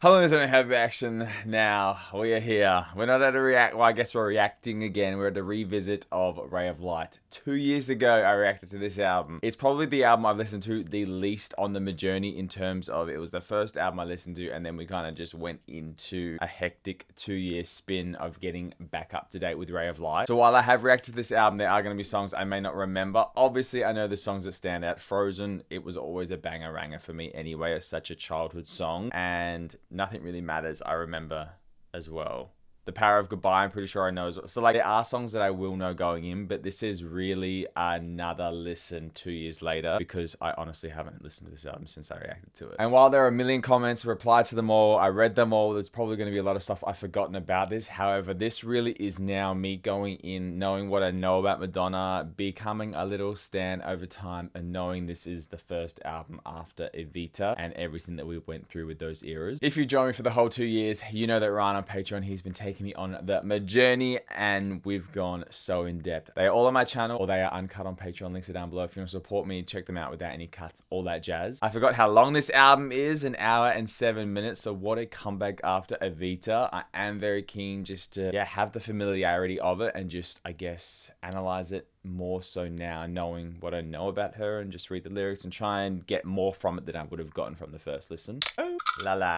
Hello, Internet Heavy Action. Now, we are here. We're not at a react. Well, I guess we're reacting again. We're at a revisit of Ray of Light. 2 years ago, I reacted to this album. It's probably the album I've listened to the least on the journey in terms of it was the first album I listened to, and then we kind of just went into a hectic 2-year spin of getting back up to date with Ray of Light. So while I have reacted to this album, there are going to be songs I may not remember. Obviously, I know the songs that stand out. Frozen, it was always a banger-ranger for me anyway. It's such a childhood song, and Nothing Really Matters, I remember as well. The Power of Goodbye, I'm pretty sure I know as well. So like, there are songs that I will know going in, but this is really another listen 2 years later because I honestly haven't listened to this album since I reacted to it. And while there are a million comments, replied to them all, I read them all, there's probably going to be a lot of stuff I've forgotten about this. However, this really is now me going in, knowing what I know about Madonna, becoming a little stan over time, and knowing this is the first album after Evita and everything that we went through with those eras. If you join me for the whole 2 years, you know that Ryan on Patreon, he's been taking me on my journey, and we've gone so in depth. They are all on my channel, or they are uncut on Patreon. Links are down below. If you want to support me, check them out without any cuts, all that jazz. I forgot how long this album is, 1 hour and 7 minutes. So what a comeback after Evita. I am very keen just to have the familiarity of it and just, I guess, analyze it more so now, knowing what I know about her, and just read the lyrics and try and get more from it than I would have gotten from the first listen. Oh, la la.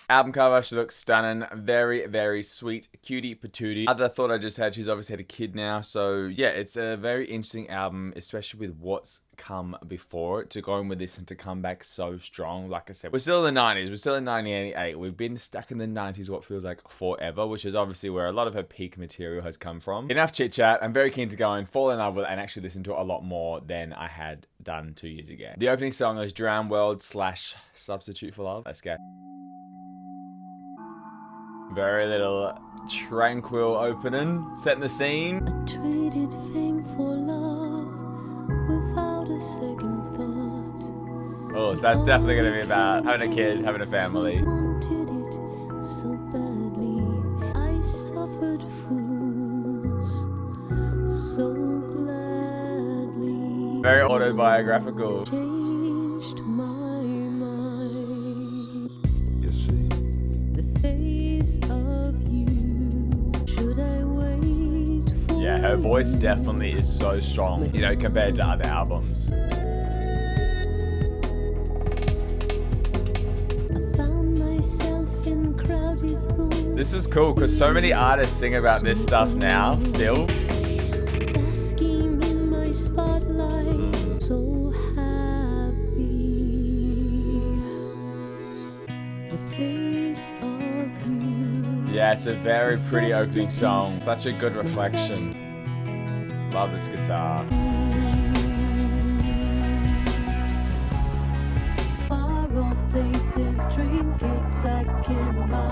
Album cover, she looks stunning. Very, very sweet, cutie patootie. Other thought I just had, she's obviously had a kid now, so yeah, it's a very interesting album, especially with what's come before it, to go in with this and to come back so strong. Like I said, we're still in the 90s, we're still in 1988, we've been stuck in the 90s what feels like forever, which is obviously where a lot of her peak material has come from. Enough chit chat. I'm very keen to go and fall in love with it and actually listen to it a lot more than I had done 2 years ago. The opening song is Drown World / Substitute for Love. Let's go. Very little tranquil opening, setting the scene. I traded fame for love without a second thought. Oh, so that's definitely going to be about having a kid, having a family. Wanted it so badly. I suffered fools so gladly. Very autobiographical. Changed my mind. The face of you. Should I wait for Yeah, her voice definitely is so strong, you know, compared to other albums. This is cool because so many artists sing about this stuff now, still. Basking in my spotlight, so happy. The face of you. Yeah, it's a very pretty opening song. Such a good reflection. Love this guitar. Far off places, trinkets I can buy.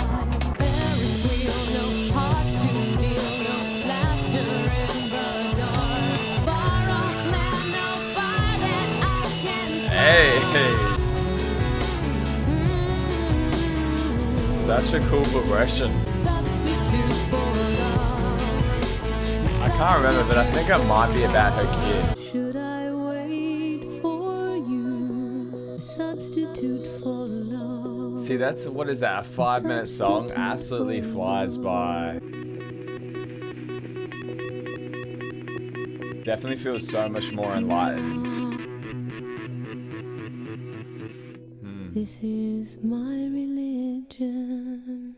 Ferris wheel, no heart to steal, no laughter in the dark. Far off land, no fire that I can Hey! Such a cool progression. Substitute for love. I can't remember, but I think it might be about her kid. Should I wait for you? Substitute for love. See, that's, what is that, a 5-minute song? Absolutely flies by. Definitely feels so much more enlightened. This is my religion.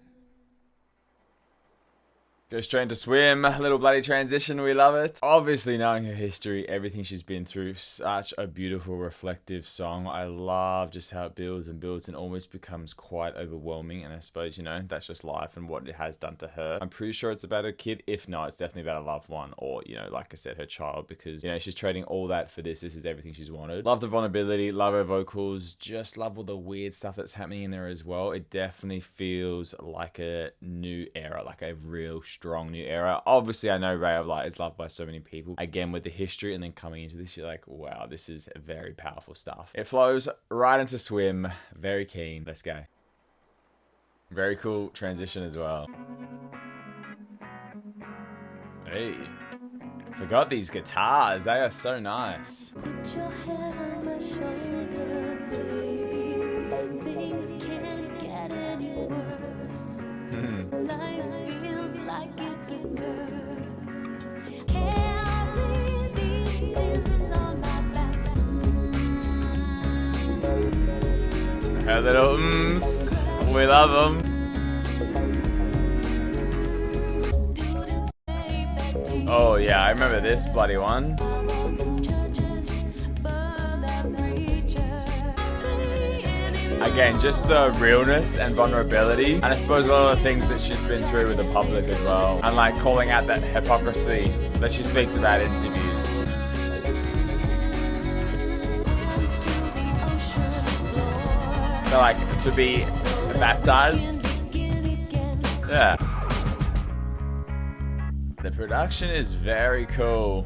Go straight into Swim, a little bloody transition, we love it. Obviously knowing her history, everything she's been through, such a beautiful, reflective song. I love just how it builds and builds and almost becomes quite overwhelming, and I suppose, you know, that's just life and what it has done to her. I'm pretty sure it's about her kid. If not, it's definitely about a loved one, or, you know, like I said, her child, because, you know, she's trading all that for this. This is everything she's wanted. Love the vulnerability, love her vocals, just love all the weird stuff that's happening in there as well. It definitely feels like a new era, like a real strong new era. Obviously, I know Ray of Light is loved by so many people. Again, with the history, and then coming into this, you're like, wow, this is very powerful stuff. It flows right into Swim. Very keen. Let's go. Very cool transition as well. Hey. Forgot these guitars. They are so nice. Put your head on my shoulder, baby. Things can't get any Life feels like it's a curse. Carry these sins on my back. Her little ums. We love them. Students say that Oh yeah, I remember this bloody one. churches burn their preacher. Again, just the realness and vulnerability, and I suppose all the things that she's been through with the public as well, and like calling out that hypocrisy that she speaks about in interviews. So like to be baptized, yeah. The production is very cool.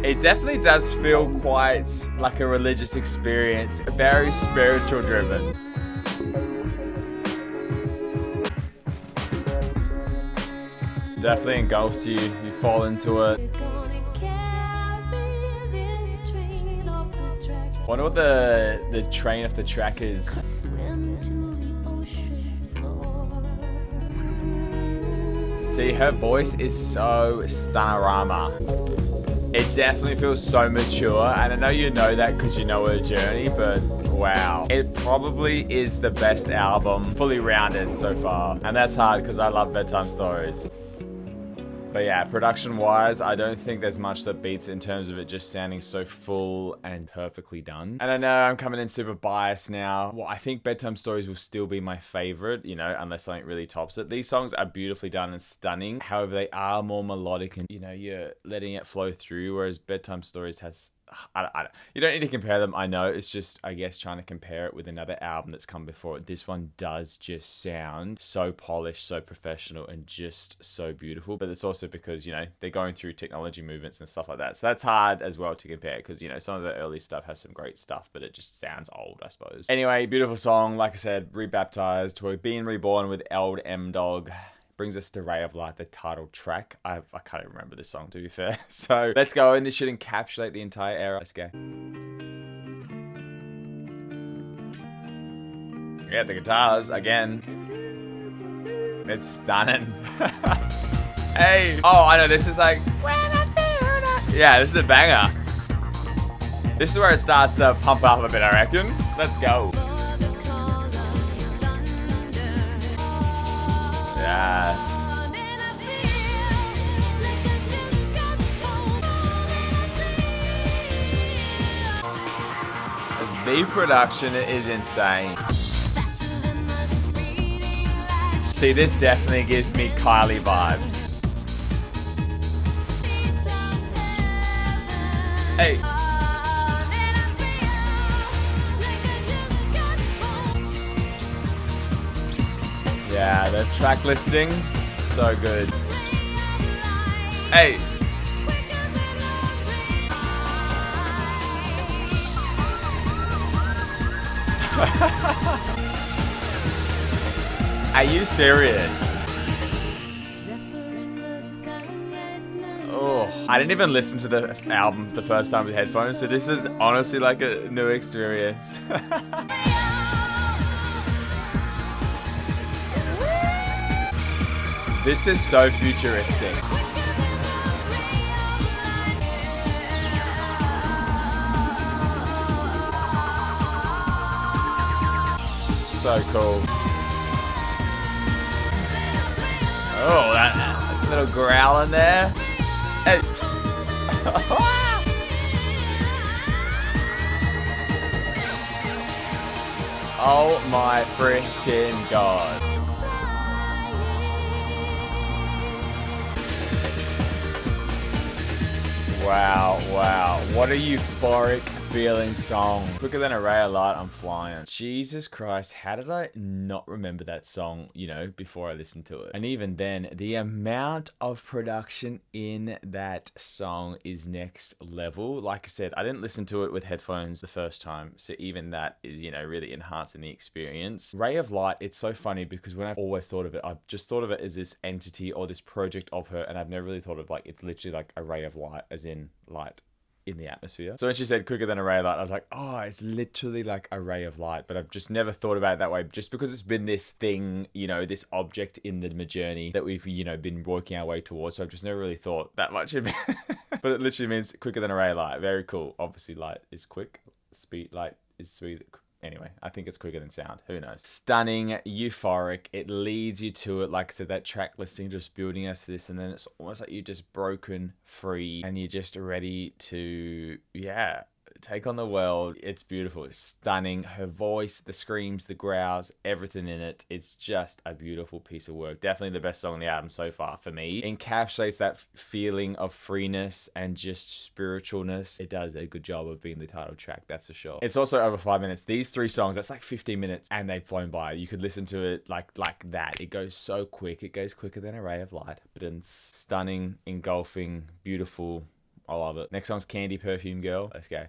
It definitely does feel quite like a religious experience, very spiritual driven. Definitely engulfs you, you fall into it. Wonder what the train of the track is. Swim to the ocean floor. See, her voice is so Stanarama. It definitely feels so mature, and I know you know that because you know her journey, but wow. It probably is the best album, fully rounded so far. And that's hard because I love bedtime stories. But yeah, production-wise, I don't think there's much that beats it in terms of it just sounding so full and perfectly done. And I know I'm coming in super biased now. Well, I think Bedtime Stories will still be my favorite, you know, unless something really tops it. These songs are beautifully done and stunning. However, they are more melodic and, you know, you're letting it flow through, whereas Bedtime Stories has... you don't need to compare them, I know. It's just, I guess, trying to compare it with another album that's come before it. This one does just sound so polished, so professional, and just so beautiful. But it's also because, you know, they're going through technology movements and stuff like that. So that's hard as well to compare because, you know, some of the early stuff has some great stuff, but it just sounds old, I suppose. Anyway, beautiful song. Like I said, rebaptized. We're being reborn with Eld M Dog. Brings us to Ray of Light, the title track. I can't even remember this song, to be fair. So let's go, and this should encapsulate the entire era. Let's go. Yeah, the guitars, again. It's stunning. Hey! Oh, I know, this is like... Yeah, this is a banger. This is where it starts to pump up a bit, I reckon. Let's go. Yes. The production is insane. See, this definitely gives me Kylie vibes. Hey. Yeah, the track listing, so good. Hey. Are you serious? Oh, I didn't even listen to the album the first time with headphones, so this is honestly like a new experience. This is so futuristic. So cool. Oh, that little growl in there. Hey. Oh my freaking god. Wow, wow. What a euphoric feeling song. Quicker than a ray of light, I'm flying. Jesus Christ, how did I not remember that song, you know, before I listened to it? And even then, the amount of production in that song is next level. Like I said, I didn't listen to it with headphones the first time, so even that is, you know, really enhancing the experience. Ray of Light, it's so funny because when I've always thought of it, I've just thought of it as this entity or this project of her, and I've never really thought of like, it's literally like a ray of light, as in light in the atmosphere. So when she said quicker than a ray of light, I was like, oh, it's literally like a ray of light. But I've just never thought about it that way, just because it's been this thing, you know, this object in the journey that we've, you know, been working our way towards. So I've just never really thought that much of it. But it literally means quicker than a ray of light. Very cool. Obviously, light is quick. Light is sweet. Anyway, I think it's quicker than sound. Who knows? Stunning, euphoric. It leads you to it. Like I said, that track listing just building us to this. And then it's almost like you're just broken free and you're just ready to, yeah, take on the world. It's beautiful. It's stunning. Her voice, the screams, the growls, everything in it. It's just a beautiful piece of work. Definitely the best song on the album so far for me. Encapsulates that feeling of freeness and just spiritualness. It does a good job of being the title track, that's for sure. It's also over 5 minutes. These 3 songs, that's like 15 minutes and they've flown by. You could listen to it like that. It goes so quick. It goes quicker than a ray of light. But it's stunning, engulfing, beautiful. I love it. Next song's Candy, Perfume Girl. Let's go.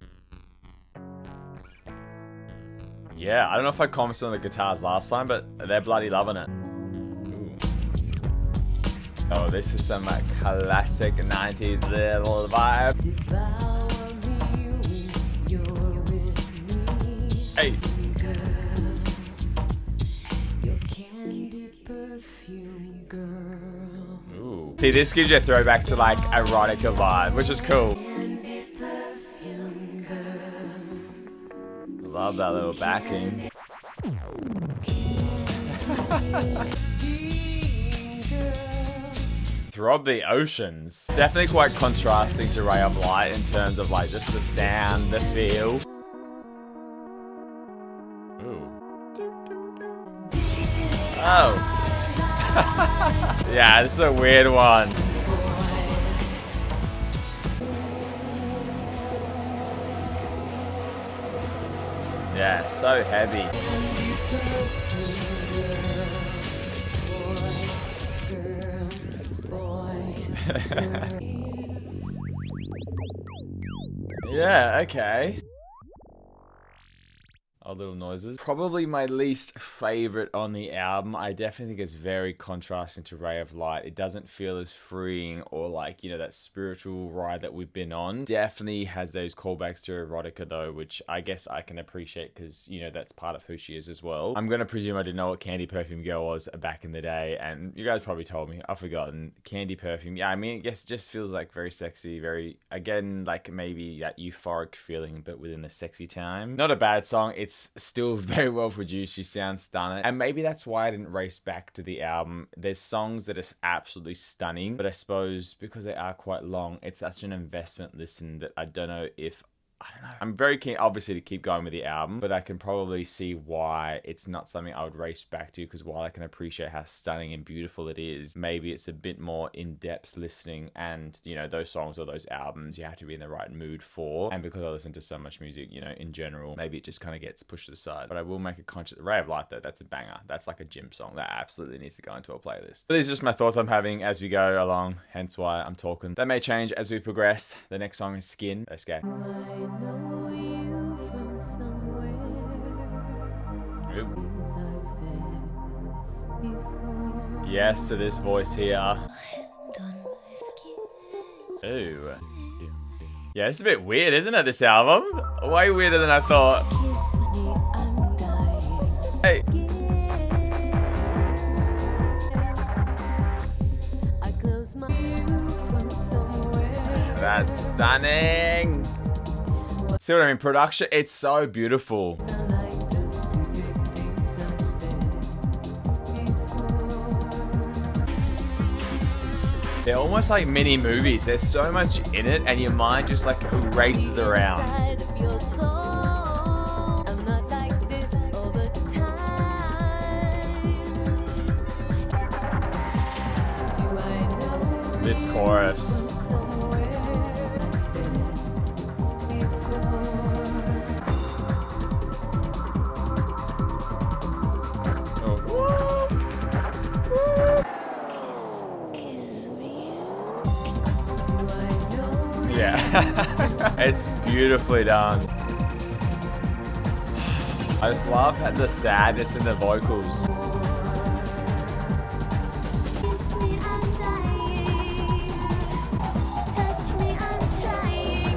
Yeah, I don't know if I commented on the guitars last time, but they're bloody loving it. Ooh. Oh, this is some classic 90s little vibe. Devour me when you're with me. Hey. Girl, your candy perfume girl. Ooh. See, this gives you a throwback to like erotica vibe, which is cool. Candy perfume girl. Love that little backing. Throb the Oceans. Definitely quite contrasting to Ray of Light in terms of like just the sound, the feel. Ooh. Oh. Yeah, this is a weird one. Yeah, so heavy. Yeah, okay. Odd little noises. Probably my least favorite on the album. I definitely think it's very contrasting to Ray of Light. It doesn't feel as freeing or like, you know, that spiritual ride that we've been on. Definitely has those callbacks to erotica though, which I guess I can appreciate because, you know, that's part of who she is as well. I'm going to presume I didn't know what Candy Perfume Girl was back in the day, and you guys probably told me. I've forgotten. Candy Perfume. Yeah, I mean, I guess it just feels like very sexy, very, again, like maybe that euphoric feeling, but within the sexy time. Not a bad song. It's still very well produced. She sounds stunning. And maybe that's why I didn't race back to the album. There's songs that are absolutely stunning, but I suppose because they are quite long, it's such an investment listen that I don't know if I don't know. I'm very keen, obviously, to keep going with the album, but I can probably see why it's not something I would race back to, because while I can appreciate how stunning and beautiful it is, maybe it's a bit more in-depth listening, and, you know, those songs or those albums you have to be in the right mood for, and because I listen to so much music, you know, in general, maybe it just kind of gets pushed aside. But I will make a conscious... Ray of Light, though, that's a banger. That's like a gym song. That absolutely needs to go into a playlist. So these are just my thoughts I'm having as we go along, hence why I'm talking. That may change as we progress. The next song is Skin. Let's go. I know you from somewhere. Ooh. Things I've said before. Yes to this voice here. Ooh. Yeah, it's a bit weird, isn't it, this album? Way weirder than I thought. Kiss me, I'm dying. Hey. I close my view from somewhere. That's stunning. See what I mean? Production, it's so beautiful. I like the stupid things I've said before. They're almost like mini movies. There's so much in it, and your mind just like races around. Inside of your soul. I'm not like this all the time. Do I know This chorus. somewhere I said before? Do I know Yeah. It's beautifully done. I just love the sadness in the vocals. Kiss me, I'm dying. Touch me, I'm trying.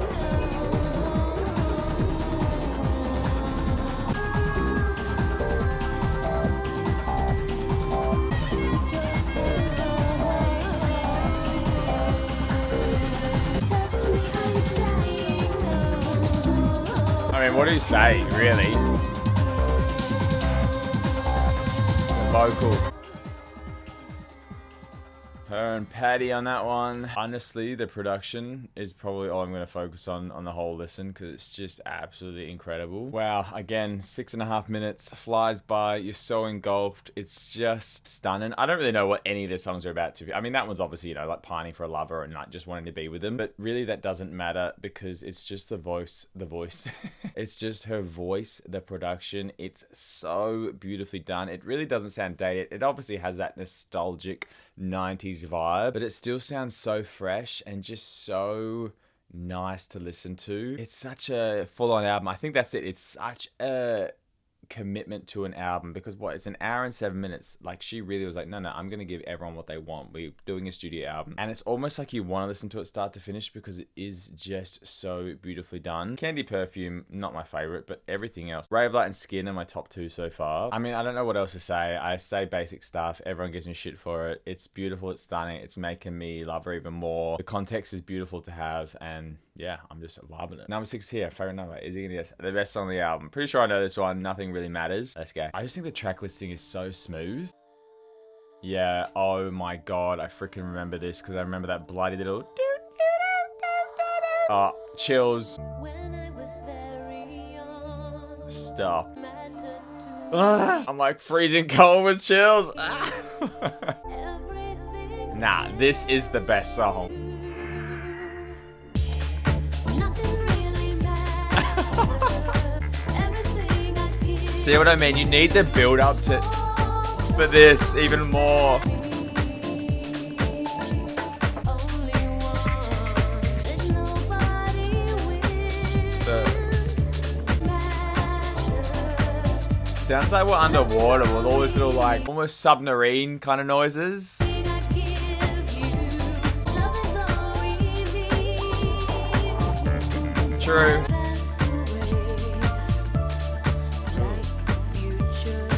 mean, what do you say, really? The vocal. Her and Patty on that one. Honestly, the production is probably all I'm going to focus on the whole listen because it's just absolutely incredible. Wow, again, 6.5 minutes flies by. You're so engulfed. It's just stunning. I don't really know what any of the songs are about to be. I mean, that one's obviously, you know, like pining for a lover and like just wanting to be with him. But really, that doesn't matter because it's just the voice. It's just her voice, the production. It's so beautifully done. It really doesn't sound dated. It obviously has that nostalgic 90s vibe, but it still sounds so fresh and just so nice to listen to. It's such a full-on album. I think that's it. It's such a commitment to an album because it's an hour and 7 minutes. Like, she really was like, no, I'm gonna give everyone what they want. We're doing a studio album, and it's almost like you want to listen to it start to finish because it is just so beautifully done. Candy Perfume, not my favorite, but everything else. Ray of Light and Skin are my top 2 so far. I mean, I don't know what else to say. I say basic stuff. Everyone gives me shit for it. It's beautiful. It's stunning. It's making me love her even more. The context is beautiful to have, and yeah, I'm just loving it. Number 6 here, favorite number. Is he gonna get the best song on the album? Pretty sure I know this one. Nothing really matters. Let's go. I just think the track listing is so smooth. Yeah, oh my god, I freaking remember this because I remember that bloody little oh, chills. When I was very young, Stop. mattered to I'm like freezing cold with chills. everything. Nah, this is the best song. Nothing really matters. Everything I give. See what I mean? You need the build up to for this even more. Only one that nobody wins. Matters. Sounds like we're underwater with all this little like almost submarine kind of noises. Everything I give you, love is all we need. True. Passed away, like the future.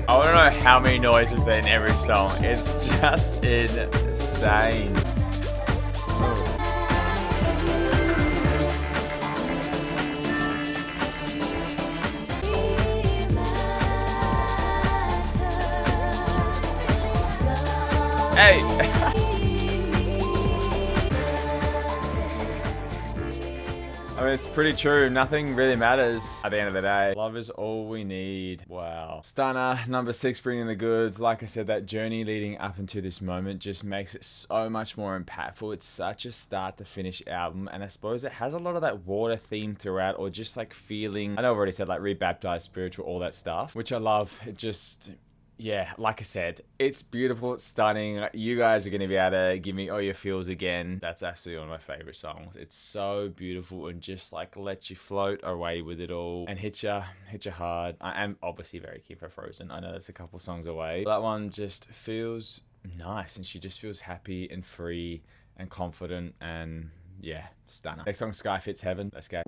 I want to know how many noises are in every song. It's just insane. Hey! I mean, it's pretty true. Nothing really matters at the end of the day. Love is all we need. Wow. Stunner, number 6, bringing the goods. Like I said, that journey leading up into this moment just makes it so much more impactful. It's such a start to finish album. And I suppose it has a lot of that water theme throughout, or just like feeling, I know I've already said like rebaptized, spiritual, all that stuff, which I love. It just... yeah, like I said, it's beautiful, it's stunning. You guys are going to be able to give me all your feels again. That's actually one of my favorite songs. It's so beautiful and just like lets you float away with it all and hit you hard. I am obviously very keen for Frozen. I know that's a couple songs away. That one just feels nice and she just feels happy and free and confident and yeah, stunner. Next song, Sky Fits Heaven. Let's go.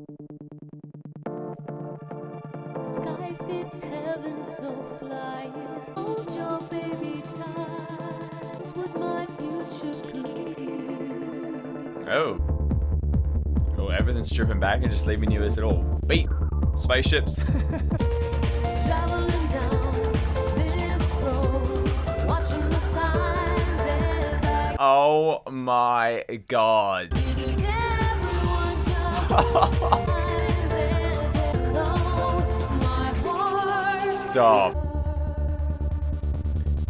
Sky fits heaven, so fly it. Hold your baby tight. That's what my future could see. Oh. Oh, everything's stripping back and just leaving you this little beat. Spaceships. Traveling down this road, watching the signs as I Oh my god. visit everyone just behind there's alone. My heart Stop.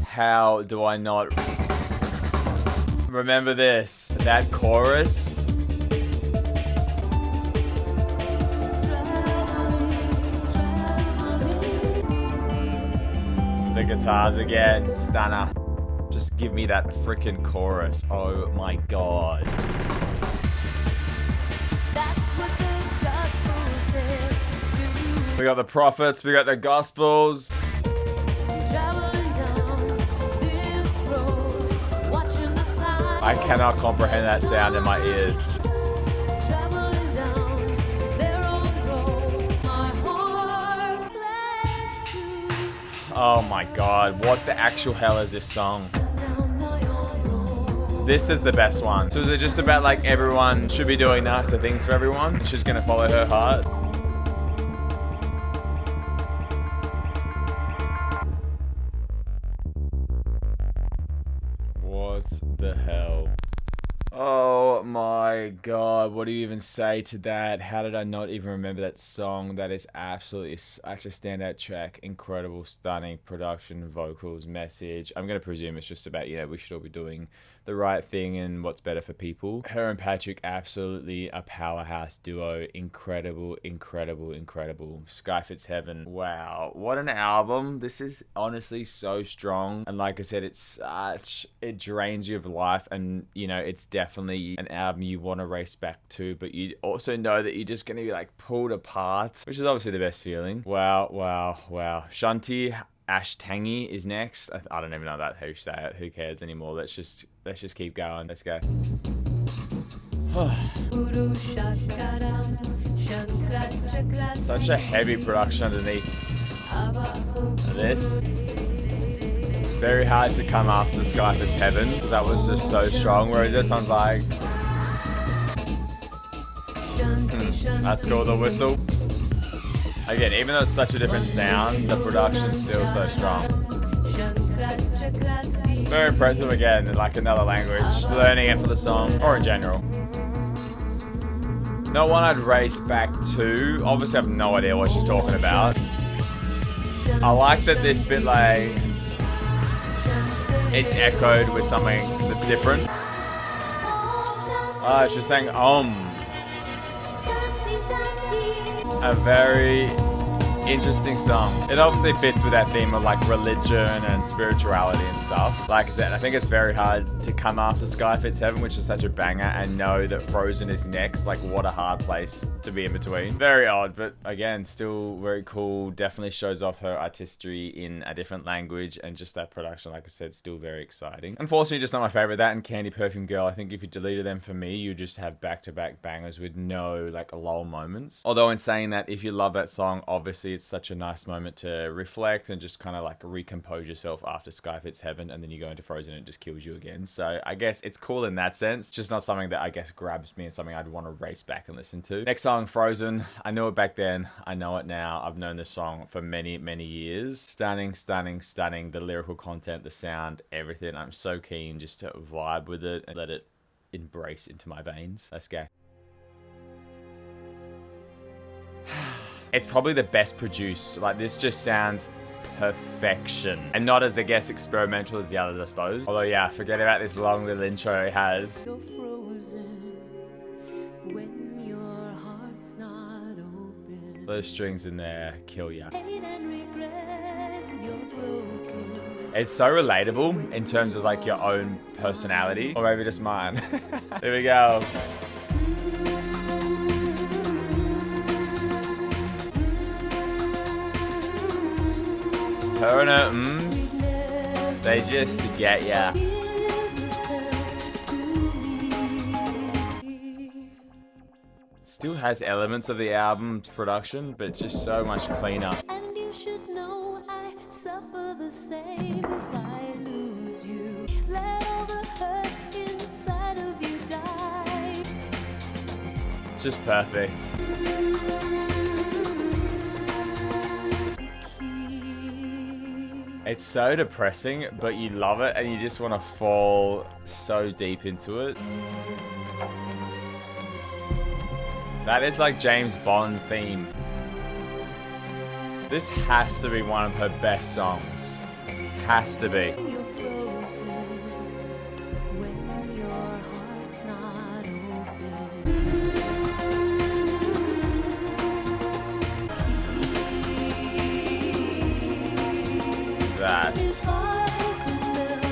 How do I not remember this? That chorus? The guitars again, stunner. Just give me that freaking chorus. Oh my god. That's what the gospel said to We got the prophets, we got the gospels. traveling down this road, watching the signs. I cannot comprehend that sound in my ears. Traveling down their own road, my heart plays Oh my god, what the actual hell is this song? This is the best one. So is it just about like everyone should be doing nicer things for everyone and she's gonna follow her heart? What the hell? Oh my god, what do you even say to that? How did I not even remember that song? That is absolutely such a standout track. Incredible, stunning production, vocals, message. I'm going to presume it's just about, we should all be doing the right thing and what's better for people. Her and Patrick, absolutely a powerhouse duo. Incredible, incredible, incredible. Sky Fits Heaven. Wow, what an album. This is honestly so strong. And like I said, it drains you of life, and it's definitely an album you want to race back to, but you also know that you're just going to be like pulled apart, which is obviously the best feeling. Wow, wow, wow. Shanti, Ashtangi is next. I don't even know how you say it. Who cares anymore? Let's just keep going. Let's go. Such a heavy production underneath this. Very hard to come after Sky Fits Heaven because that was just so strong. Whereas this one's like, that's cool. The whistle. Again, even though it's such a different sound, the production's still so strong. Very impressive again, like another language, learning it for the song, or in general. Not one I'd race back to. Obviously, I have no idea what she's talking about. I like that this bit, like, it's echoed with something that's different. She's saying a very interesting song. It obviously fits with that theme of like religion and spirituality and stuff. Like I said, I think it's very hard to come after Sky Fits Heaven, which is such a banger, and know that Frozen is next. Like, what a hard place to be in between. Very odd, but again, still very cool. Definitely shows off her artistry in a different language, and just that production, like I said, still very exciting. Unfortunately, just not my favorite. That and Candy Perfume Girl, I think if you deleted them for me, you just have back-to-back bangers with no like lull moments. Although in saying that, if you love that song, obviously it's such a nice moment to reflect and just kind of like recompose yourself after Sky Fits Heaven, and then you go into Frozen and it just kills you again. So I guess it's cool in that sense, just not something that I guess grabs me and something I'd want to race back and listen to. Next song, Frozen. I knew it back then, I know it now. I've known this song for many, many years. Stunning, stunning, stunning. The lyrical content, the sound, everything. I'm so keen just to vibe with it and let it embrace into my veins. Let's go. It's probably the best produced. Like, this just sounds perfection. And not as, I guess, experimental as the others, I suppose. Although, yeah, forget about this long little intro it has. You're frozen when your heart's not open. Those strings in there kill ya. Hate and regret, you're broken. It's so relatable in terms of like your own personality. Or maybe just mine. Here we go. Her and her they just get ya. Still has elements of the album's production, but it's just so much cleaner. And you should know I suffer the same if I lose you. Let all the hurt inside of you die. It's just perfect. It's so depressing, but you love it and you just want to fall so deep into it. That is like James Bond theme. This has to be one of her best songs. Has to be. You're frozen when your heart's not open. That. If I could melt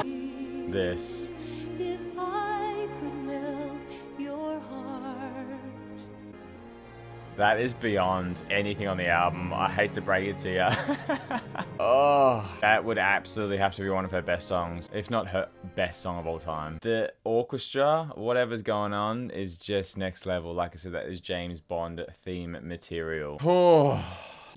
you, This. if I could melt your heart. That is beyond anything on the album. I hate to break it to you. Oh, that would absolutely have to be one of her best songs, if not her best song of all time. The orchestra, whatever's going on, is just next level. Like I said, that is James Bond theme material. Oh,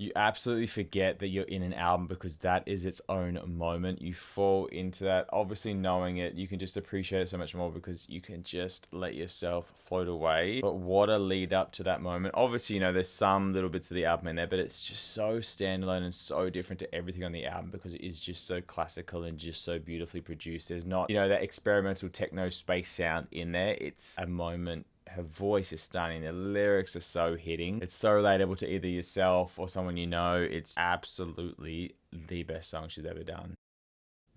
You absolutely forget that you're in an album because that is its own moment. You fall into that. Obviously, knowing it, you can just appreciate it so much more because you can just let yourself float away. But what a lead up to that moment. Obviously, you know, there's some little bits of the album in there, but it's just so standalone and so different to everything on the album because it is just so classical and just so beautifully produced. There's not, you know, that experimental techno space sound in there. It's a moment. Her voice is stunning. The lyrics are so hitting. It's so relatable to either yourself or someone you know. It's absolutely the best song she's ever done.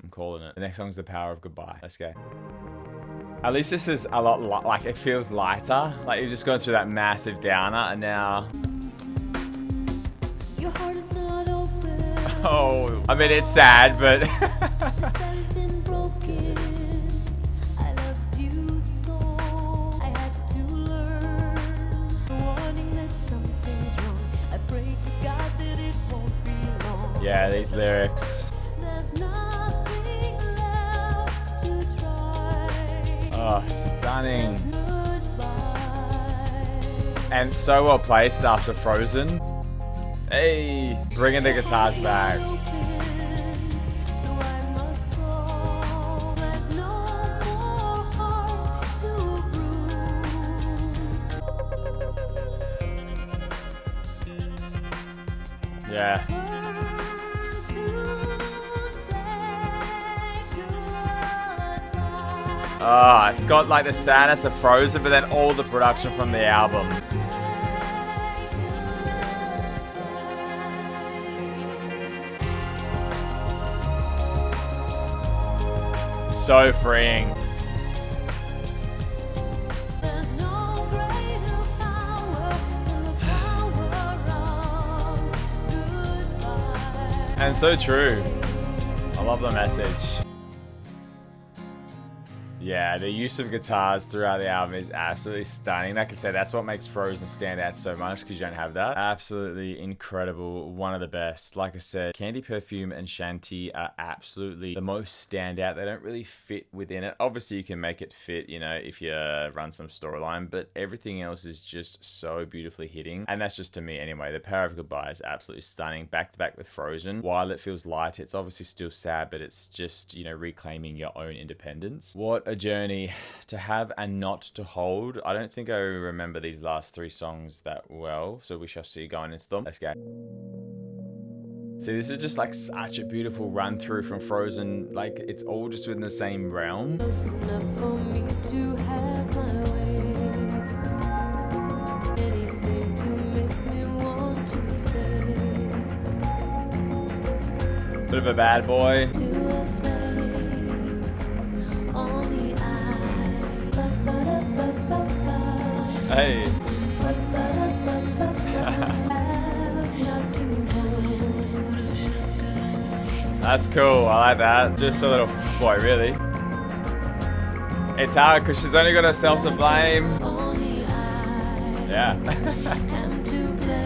I'm calling it. The next song's The Power of Goodbye. Let's go. At least this is a lot like it feels lighter. Like you're just going through that massive downer, and now. Your heart is not open. Oh, I mean it's sad, but. The spell's been broken. I loved you so. I had to learn. The warning that something's wrong. I pray to God that it won't be long. Yeah, these lyrics. There's nothing left to try. Oh, stunning. There's goodbye. And so well placed after Frozen. Hey, bringing the guitars back. So I must go. There's no more heart to bruise. Yeah. Learn to say goodbye. Oh, it's got like the sadness of Frozen, but then all the production from the albums. So freeing. There's no greater power than the power of goodbye. And so true. I love the message. Yeah, the use of guitars throughout the album is absolutely stunning. Like I said, that's what makes Frozen stand out so much because you don't have that. Absolutely incredible. One of the best. Like I said, Candy, Perfume, and Shanti are absolutely the most standout. They don't really fit within it. Obviously, you can make it fit, you know, if you run some storyline, but everything else is just so beautifully hitting. And that's just to me anyway. The Power of Goodbye is absolutely stunning. Back to back with Frozen. While it feels light, it's obviously still sad, but it's just, you know, reclaiming your own independence. What a journey to have and not to hold. I don't think I remember these last three songs that well, so we shall see going into them. Let's go. See, this is just like such a beautiful run through from Frozen. Like it's all just within the same realm. Close enough for me to have my way. Anything to make me want to stay. Bit of a bad boy. To a flame on the eye. Ba-ba-da-ba-ba-ba. Hey. Not to hold. That's cool. I like that. Just a little boy, really. It's hard because she's only got herself to blame. On the eye. Yeah. And to blame.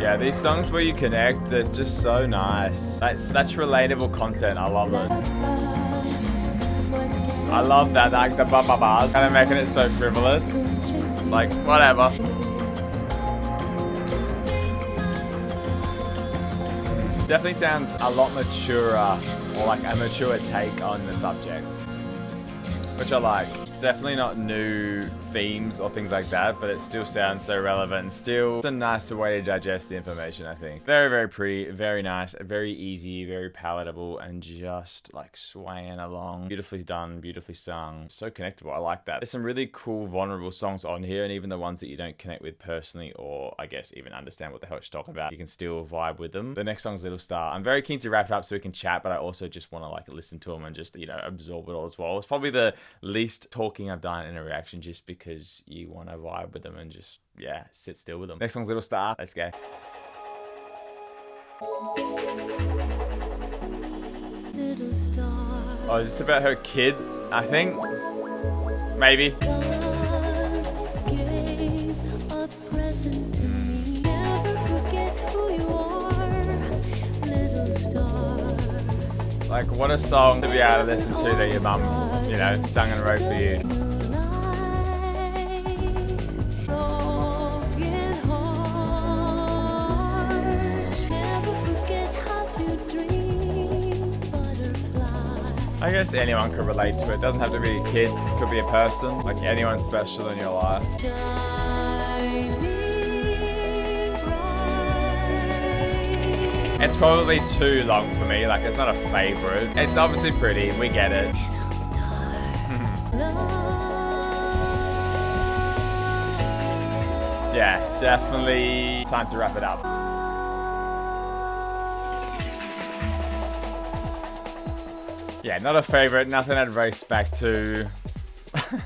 Yeah, these songs where you connect, they're just so nice. That's such relatable content. I love it. I love that, like the ba-ba-bars, kind of making it so frivolous. Like, whatever. Definitely sounds a lot maturer, or like a mature take on the subject, which I like. It's definitely not new themes or things like that, but it still sounds so relevant and still it's a nicer way to digest the information, I think. Very, very pretty, very nice, very easy, very palatable, and just like swaying along. Beautifully done, beautifully sung. So connectable. I like that. There's some really cool, vulnerable songs on here, and even the ones that you don't connect with personally, or I guess even understand what the hell she's talking about, you can still vibe with them. The next song's Little Star. I'm very keen to wrap it up so we can chat, but I also just want to like listen to them and just, you know, absorb it all as well. It's probably the least talking I've done in a reaction just because you want to vibe with them and just, yeah, sit still with them. Next song's Little Star. Let's go. Little star. Oh, is this about her kid? I think. Maybe. God gave a present to me. Never forget who you are, little star. Like, what a song to be able to listen to that your mum, you know, sung and wrote for you. Moonlight, oh, I guess anyone could relate to it. Doesn't have to be a kid. It could be a person. Like anyone special in your life. It's probably too long for me. Like, it's not a favorite. It's obviously pretty. We get it. Yeah, definitely time to wrap it up. Yeah, not a favorite. Nothing I'd race back to.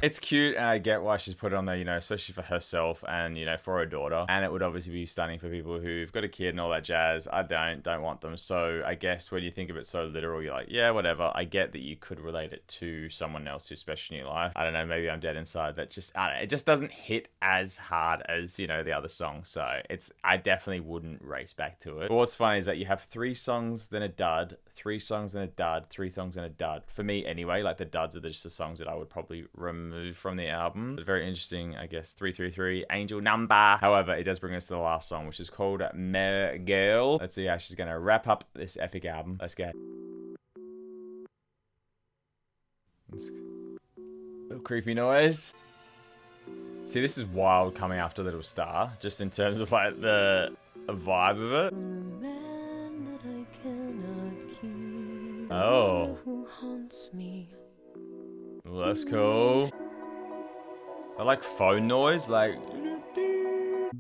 It's cute, and I get why she's put it on there, you know, especially for herself and, you know, for her daughter. And it would obviously be stunning for people who've got a kid and all that jazz. I don't want them. So I guess when you think of it so literal, you're like, yeah, whatever. I get that you could relate it to someone else who's special in your life. I don't know, maybe I'm dead inside. That just, I don't know, it just doesn't hit as hard as, you know, the other song. So I definitely wouldn't race back to it. But what's funny is that you have 3 songs, then a dud, 3 songs, then a dud, 3 songs, then a dud. For me anyway, like the duds are just the songs that I would probably remove from the album. But very interesting, I guess. 333, Angel Number. However, it does bring us to the last song, which is called Mer Girl. Let's see how she's going to wrap up this epic album. Let's go. Little creepy noise. See, this is wild coming after Little Star, just in terms of like the vibe of it. Oh. Well, that's cool. I like phone noise, like.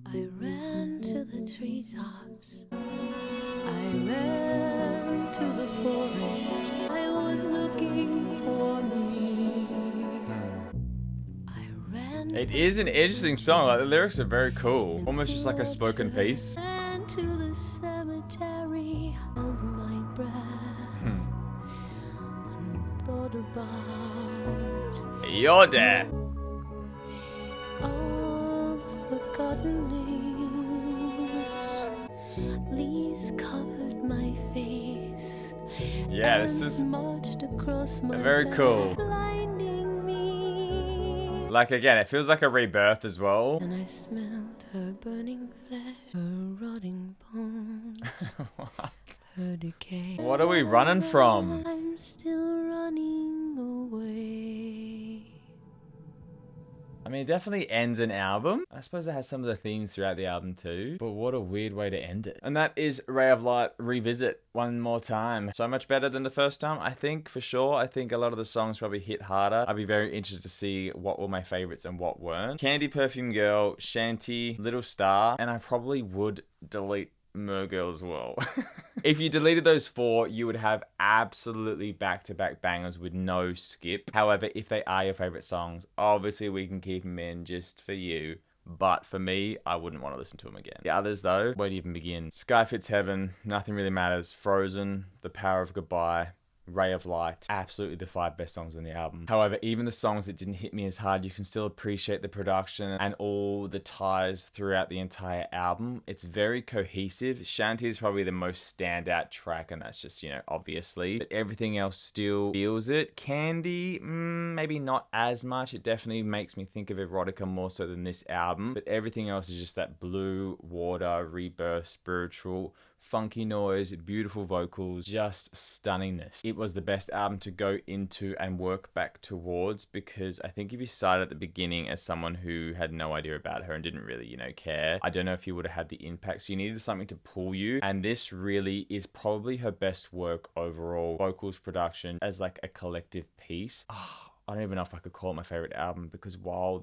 I ran to the treetops. I ran to the forest. I was looking for me. I ran. It is an interesting song. Like the lyrics are very cool, almost just like a spoken piece. Ran to the cemetery. Held my breath. And thought about. You're there. All the forgotten leaves covered my face. Yeah, this is very cool. Blinding me. Like again, it feels like a rebirth as well. And I smelled her burning flesh, her rotting bones, What? her decay. What are we running from? I'm still running away. I mean, it definitely ends an album. I suppose it has some of the themes throughout the album too, but what a weird way to end it. And that is Ray of Light Revisit one more time. So much better than the first time, I think, for sure. I think a lot of the songs probably hit harder. I'd be very interested to see what were my favorites and what weren't. Candy, Perfume Girl, Shanti, Little Star, and I probably would delete Mer Girl as well. If you deleted those 4, you would have absolutely back-to-back bangers with no skip. However, if they are your favorite songs, obviously we can keep them in just for you. But for me, I wouldn't want to listen to them again. The others though, where do you even begin? Sky Fits Heaven, Nothing Really Matters, Frozen, The Power of Goodbye, Ray of Light, absolutely the 5 best songs on the album. However, even the songs that didn't hit me as hard, you can still appreciate the production and all the ties throughout the entire album. It's very cohesive. Shanti is probably the most standout track, and that's just, you know, obviously. But everything else still feels it. Candy, maybe not as much. It definitely makes me think of Erotica more so than this album. But everything else is just that blue, water, rebirth, spiritual, funky noise, beautiful vocals, just stunningness. It was the best album to go into and work back towards, because I think if you started at the beginning as someone who had no idea about her and didn't really, you know, care, I don't know if you would have had the impact. So you needed something to pull you, and this really is probably her best work overall. Vocals, production, as like a collective piece. I don't even know if I could call it my favorite album, because while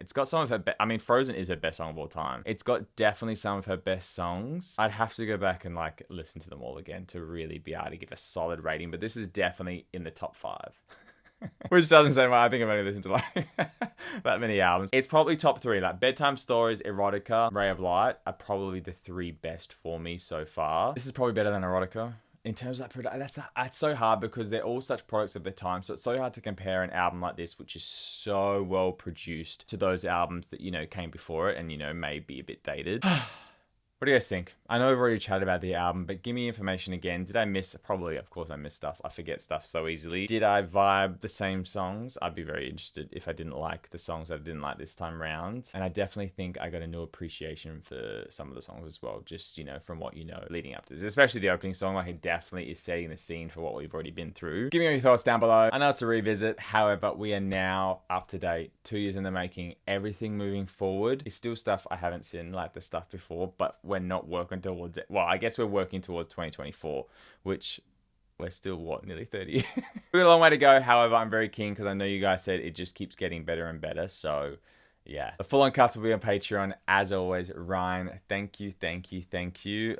it's got some of her I mean, Frozen is her best song of all time. It's got definitely some of her best songs. I'd have to go back and like listen to them all again to really be able to give a solid rating, but this is definitely in the top 5. Which doesn't say much. I think I've only listened to like that many albums. It's probably top 3. Like Bedtime Stories, Erotica, Ray of Light are probably the 3 best for me so far. This is probably better than Erotica. In terms of that product, that's so hard, because they're all such products of their time. So it's so hard to compare an album like this, which is so well produced, to those albums that, you know, came before it and, you know, may be a bit dated. What do you guys think? I know we've already chatted about the album, but give me information again. Did I miss? Probably, of course, I missed stuff. I forget stuff so easily. Did I vibe the same songs? I'd be very interested if I didn't like the songs I didn't like this time round. And I definitely think I got a new appreciation for some of the songs as well, just, from what you know leading up to this. Especially the opening song, like it definitely is setting the scene for what we've already been through. Give me your thoughts down below. I know it's a revisit, however, we are now up to date, 2 years in the making. Everything moving forward is still stuff I haven't seen, like the stuff before, but we're not working towards it. Well, I guess we're working towards 2024, which we're still, nearly 30. We've got a long way to go. However, I'm very keen because I know you guys said it just keeps getting better and better. So yeah, the full-on cuts will be on Patreon. As always, Ryan, thank you.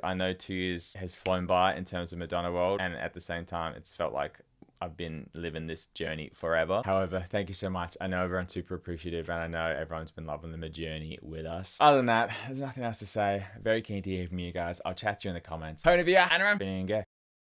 I know 2 years has flown by in terms of Madonna World, and at the same time, it's felt like I've been living this journey forever. However, thank you so much. I know everyone's super appreciative, and I know everyone's been loving the journey with us. Other than that, there's nothing else to say. Very keen to hear from you guys. I'll chat to you in the comments. Hone of you, and I'm